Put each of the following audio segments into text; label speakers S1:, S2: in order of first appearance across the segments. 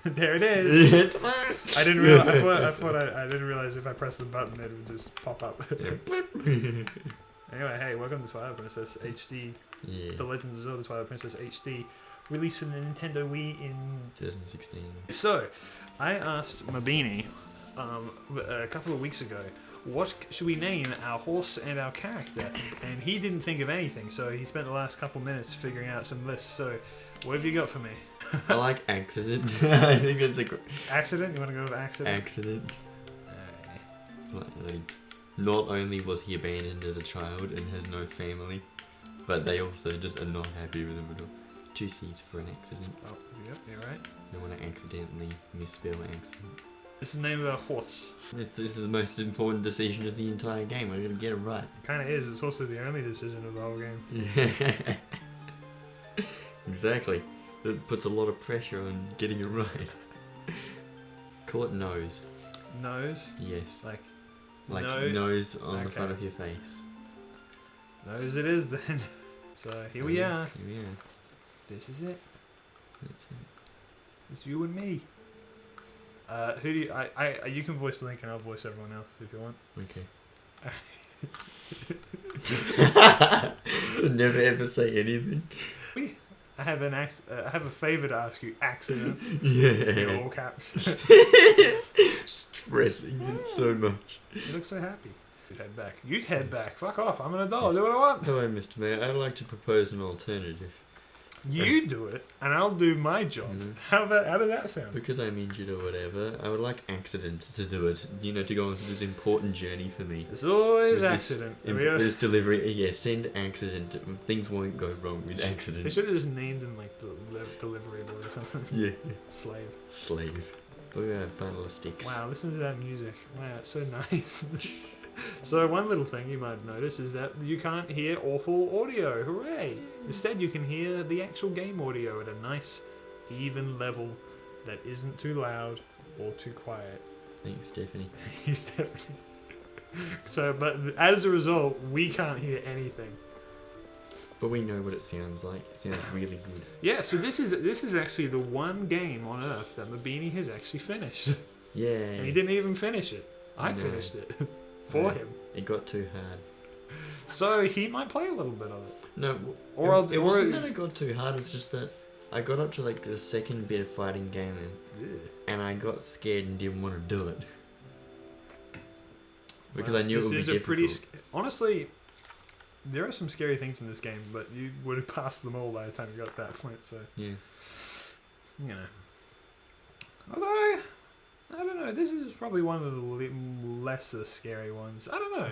S1: There it is. I didn't realize. I didn't realize if I pressed the button, it would just pop up. Anyway, hey, welcome to Twilight Princess HD.
S2: Yeah.
S1: The Legend of Zelda Twilight Princess HD, released for the Nintendo Wii in
S2: 2016.
S1: So, I asked Mabeanie a couple of weeks ago, what should we name our horse and our character? And he didn't think of anything, so he spent the last couple minutes figuring out some lists. So, what have you got for me?
S2: I like accident. I think it's a good
S1: Accident? You want to go with accident?
S2: accident. Like, not only was he abandoned as a child and has no family, but they also just are not happy with him at all. 2 C's for an accident.
S1: Oh, yep, you're right.
S2: You want to accidentally misspell accident.
S1: This is the name of our horse.
S2: This is the most important decision of the entire game. We're gonna get it right.
S1: Kind of is. It's also the only decision of the whole game.
S2: Yeah. Exactly. It puts a lot of pressure on getting it right. Call it nose.
S1: Nose?
S2: Yes.
S1: Like
S2: nose on the
S1: Okay.
S2: front of your face.
S1: Nose it is then. So here we are.
S2: Here we are.
S1: This is it.
S2: That's it.
S1: It's you and me. Who do you can voice Link and I'll voice everyone else if you want.
S2: Okay. So never ever say anything.
S1: I have a favour to ask you. Accident.
S2: Yeah.
S1: In all caps.
S2: Stressing it so much.
S1: You look so happy. You'd head back. You'd head back. Fuck off. I'm an adult. I'll do what I want.
S2: Hello, Mr. Mayor. I'd like to propose an alternative.
S1: You do it, and I'll do my job. How does that sound?
S2: Because I'm injured or whatever, I would like accident to do it. You know, to go on this important journey for me.
S1: It's always
S2: With
S1: accident.
S2: This delivery, yeah, send accident. Things won't go wrong with
S1: They
S2: accident.
S1: should have just named him like the delivery boy or something.
S2: Yeah.
S1: Slave.
S2: Slave. Look at that bundle of sticks.
S1: Wow, listen to that music. Wow, it's so nice. So one little thing you might notice is that you can't hear awful audio. Hooray! Instead, you can hear the actual game audio at a nice, even level that isn't too loud or too quiet.
S2: Thanks, Stephanie.
S1: Stephanie. So, but as a result, we can't hear anything.
S2: But we know what it sounds like. It sounds really good.
S1: Yeah, so this is actually the one game on Earth that Mabeanie has actually finished.
S2: Yeah.
S1: And he didn't even finish it. I finished it. For him.
S2: It got too hard.
S1: So he might play a little bit of it.
S2: No, it wasn't that it got too hard, it's just that I got up to like the second bit of fighting game and I got scared and didn't want to do it. Because I knew it would be difficult.
S1: Honestly, there are some scary things in this game, but you would have passed them all by the time you got to that point, so...
S2: Yeah.
S1: You know. Although... I don't know, this is probably one of the lesser scary ones. I don't know.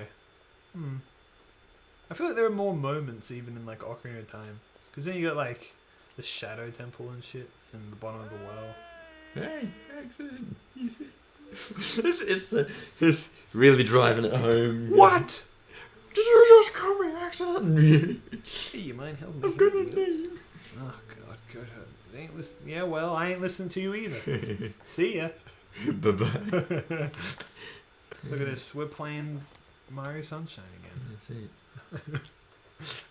S1: I feel like there are more moments even in like Ocarina of Time. Because then you got like the Shadow Temple and shit in the bottom of the well.
S2: Hey, accident. It's really driving it home.
S1: What?
S2: Did you just call me accident?
S1: Hey, you mind helping me?
S2: I'm good at this.
S1: Oh god, good. They ain't listen. Yeah, well, I ain't listening to you either. See ya.
S2: Bye-bye.
S1: Look at this. We're playing Mario Sunshine again.
S2: That's it.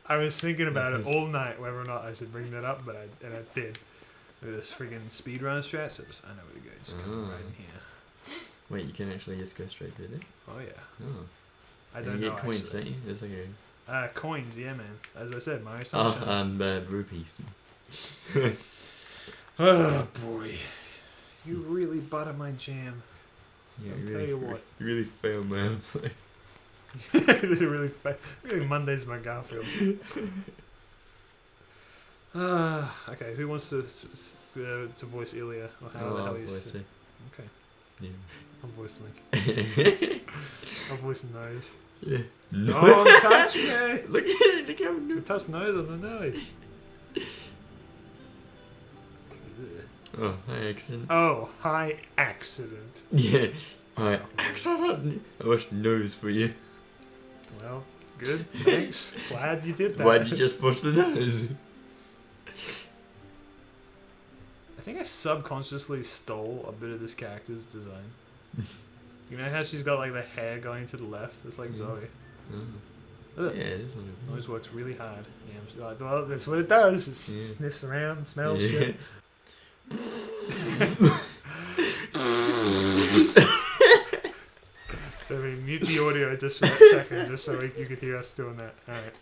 S1: I was thinking about it all night, whether or not I should bring that up, but I did. Look at this freaking speedrun strat. So I know where to go. Just come right in here.
S2: Wait, you can actually just go straight through there?
S1: Oh yeah.
S2: Oh.
S1: I don't
S2: you
S1: know.
S2: get coins, don't you? There's like a...
S1: coins, yeah, man. As I said, Mario Sunshine.
S2: Rupees.
S1: Oh boy. You really butter my jam.
S2: Yeah,
S1: I'll tell you what.
S2: You really failed my outplay.
S1: This is really Monday's my Garfield. Okay, who wants to voice Ilya or how the hell you say? Okay.
S2: Yeah.
S1: I'll voice Link. I'll voice Nose.
S2: Yeah.
S1: Don't touch me!
S2: Look how
S1: You touched Nose on the nose.
S2: Oh, hi, accident.
S1: Oh, hi, accident.
S2: Yeah. Hi, accident. I watched nose for you.
S1: Well, good. Thanks. Glad you did that.
S2: Why'd you just push the nose?
S1: I think I subconsciously stole a bit of this character's design. You know how she's got like the hair going to the left? It's like Zoe.
S2: Oh.
S1: Ugh.
S2: Yeah, it is wonderful.
S1: Always works really hard. Yeah, well, that's what it does. It sniffs around, smells shit. So we mute the audio just for that second, just so you could hear us doing that. All right.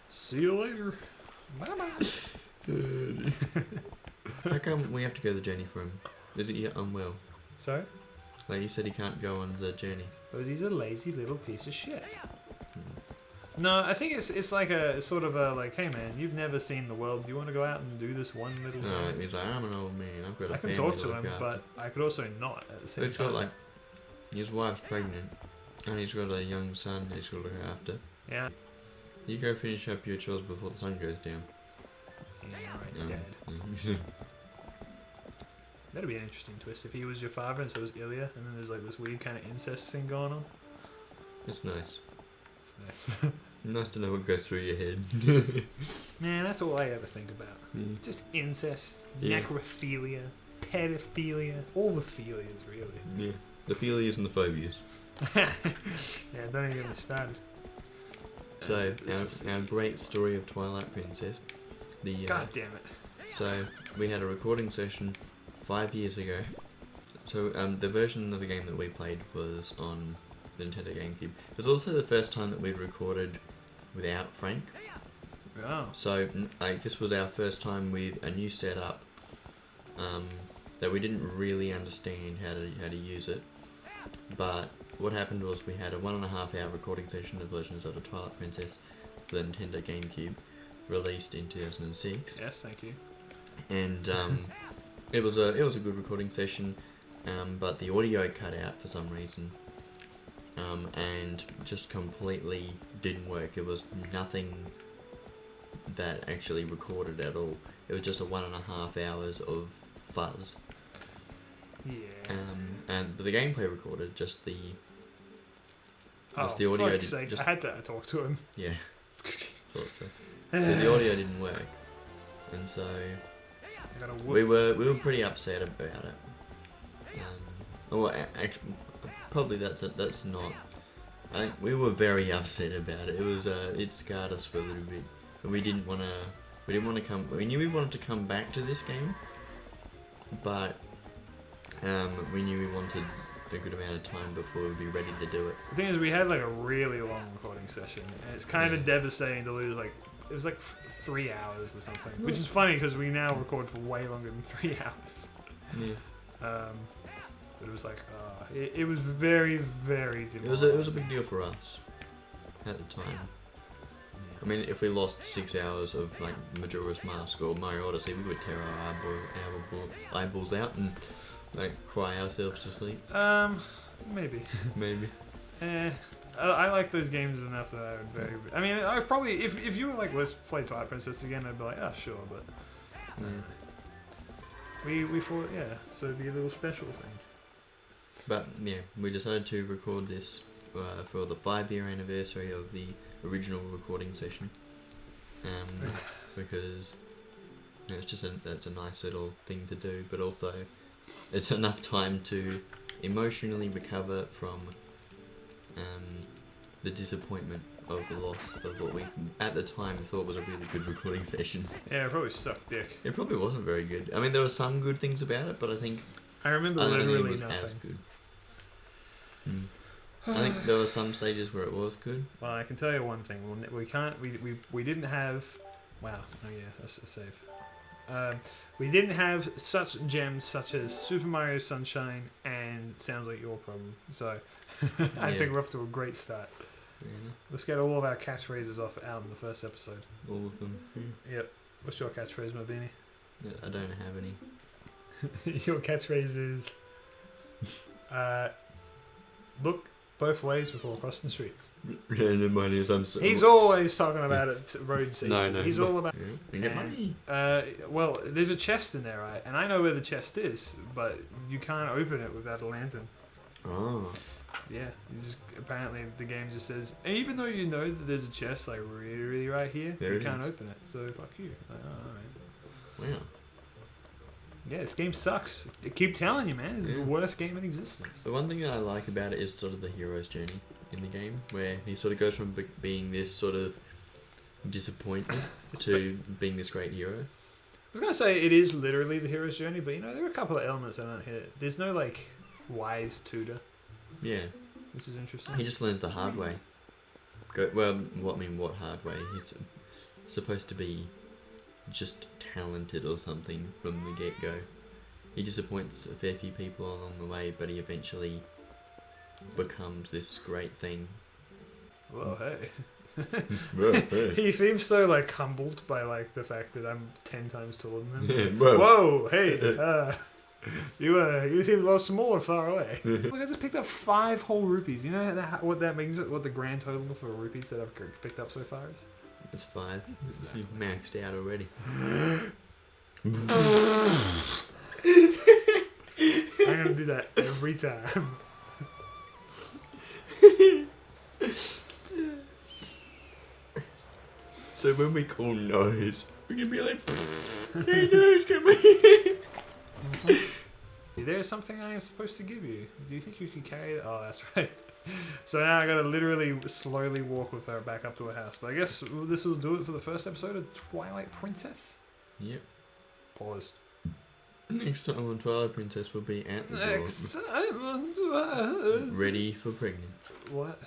S1: See you later. Bye-bye.
S2: How come we have to go the journey for him? Is he unwell?
S1: Sorry?
S2: Like you said, he can't go on the journey.
S1: Because he's a lazy little piece of shit. No, I think it's like a sort of a like, hey man, you've never seen the world. Do you want to go out and do this one little thing?
S2: No, he's like, I'm an old man. I've got a
S1: I can
S2: family
S1: talk to him, but I could also not at the same
S2: he's
S1: time.
S2: got like, his wife's pregnant, and he's got a young son he's got to look after.
S1: Yeah.
S2: You go finish up your chores before the sun goes down.
S1: Yeah, right, Dad. That'd be an interesting twist if he was your father and so was Ilya, and then there's like this weird kind of incest thing going on.
S2: It's nice.
S1: It's nice.
S2: Nice to know what goes through your head.
S1: Man, that's all I ever think about. Just incest, necrophilia, pedophilia, all the philias, really.
S2: Yeah, the philias and the phobias.
S1: Yeah, don't even get me started.
S2: So, our great story of Twilight Princess.
S1: God damn it.
S2: So, we had a recording session 5 years ago. So, the version of the game that we played was on the Nintendo Gamecube. It was also the first time that we'd recorded without Frank.
S1: Oh.
S2: So, this was our first time with a new setup that we didn't really understand how to use it. But what happened was we had a 1.5 hour recording session of Legends of the Twilight Princess for the Nintendo Gamecube, released in 2006.
S1: Yes, thank you.
S2: And it was a good recording session, but the audio cut out for some reason, and just completely didn't work. It was nothing that actually recorded at all. It was just a 1.5 hours of fuzz.
S1: Yeah.
S2: But the gameplay recorded, just the
S1: Oh,
S2: the audio.
S1: For sake, I had to talk to him.
S2: Yeah. Thought so. The audio didn't work, and so we were pretty upset about it. Actually, probably that's not. I think we were very upset about it. It was it scarred us for a little bit, but we didn't want to come. We knew we wanted to come back to this game, but we knew we wanted a good amount of time before we'd be ready to do it.
S1: The thing is, we had like a really long recording session, and it's kind of devastating to lose like. It was like 3 hours or something, which is funny because we now record for way longer than 3 hours.
S2: Yeah.
S1: But it was like, it was very, very
S2: demoralizing. It was a big deal for us at the time. I mean, if we lost 6 hours of like Majora's Mask or Mario Odyssey, we would tear our eyeballs out and like cry ourselves to sleep.
S1: Maybe.
S2: Maybe.
S1: I like those games enough that I would very. I mean, I probably if you were like, let's play Twilight Princess again, I'd be like, oh sure, but we thought so it'd be a little special thing.
S2: But yeah, we decided to record this for the 5-year anniversary of the original recording session, because it's just that's a nice little thing to do, but also it's enough time to emotionally recover from the disappointment of the loss of what we at the time thought was a really good recording session.
S1: Yeah, it probably sucked dick.
S2: It probably wasn't very good. I mean, there were some good things about it, but
S1: I remember literally nothing.
S2: As good. I think there were some stages where it was good.
S1: Well, I can tell you one thing. We didn't have. Wow. Oh yeah, that's a save. We didn't have such gems such as Super Mario Sunshine and Sounds Like Your Problem. So I think we're off to a great start.
S2: Yeah.
S1: Let's get all of our catchphrases out in the first episode.
S2: All of them. Yeah.
S1: Yep. What's your catchphrase, Mabeanie?
S2: I don't have any.
S1: Your catchphrase is look both ways before crossing the street.
S2: Yeah, the money is
S1: He's always talking about it, road safety.
S2: No.
S1: He's all about.
S2: You get money.
S1: Well, there's a chest in there, right? And I know where the chest is, but you can't open it without a lantern.
S2: Oh.
S1: Yeah, apparently the game just says, and even though you know that there's a chest like really right here, you can't open it. So fuck you. Like, oh, alright.
S2: Wow.
S1: Yeah, this game sucks. I keep telling you, man. This is the worst game in existence.
S2: The one thing that I like about it is sort of the hero's journey in the game, where he sort of goes from being this sort of disappointment to being this great hero.
S1: was gonna say it is literally the hero's journey, but you know there are a couple of elements that don't hit. There's no like wise tutor,
S2: Yeah.
S1: which is interesting.
S2: He just learns the hard way. What hard way? He's supposed to be just talented or something from the get-go. He disappoints a fair few people along the way, but he eventually becomes this great thing.
S1: Well, hey.
S2: Well, hey.
S1: He seems so like humbled by like the fact that I'm 10 times taller than him.
S2: Yeah, whoa.
S1: Whoa, hey, you seem a lot smaller far away. Look, I just picked up 5 whole rupees. You know what that means? What the grand total for rupees that I've picked up so far is?
S2: It's 5.
S1: Exactly.
S2: You've maxed out already.
S1: I'm gonna do that every time.
S2: So when we call nose, we're gonna be like, hey nose, come here.
S1: There's something I am supposed to give you. Do you think you can carry it? Oh, that's right. So now I gotta literally slowly walk with her back up to her house. But I guess this will do it for the first episode of Twilight Princess.
S2: Yep.
S1: Pause.
S2: Next time on Twilight Princess will be at the door,
S1: Next time.
S2: ready for pregnant.
S1: What?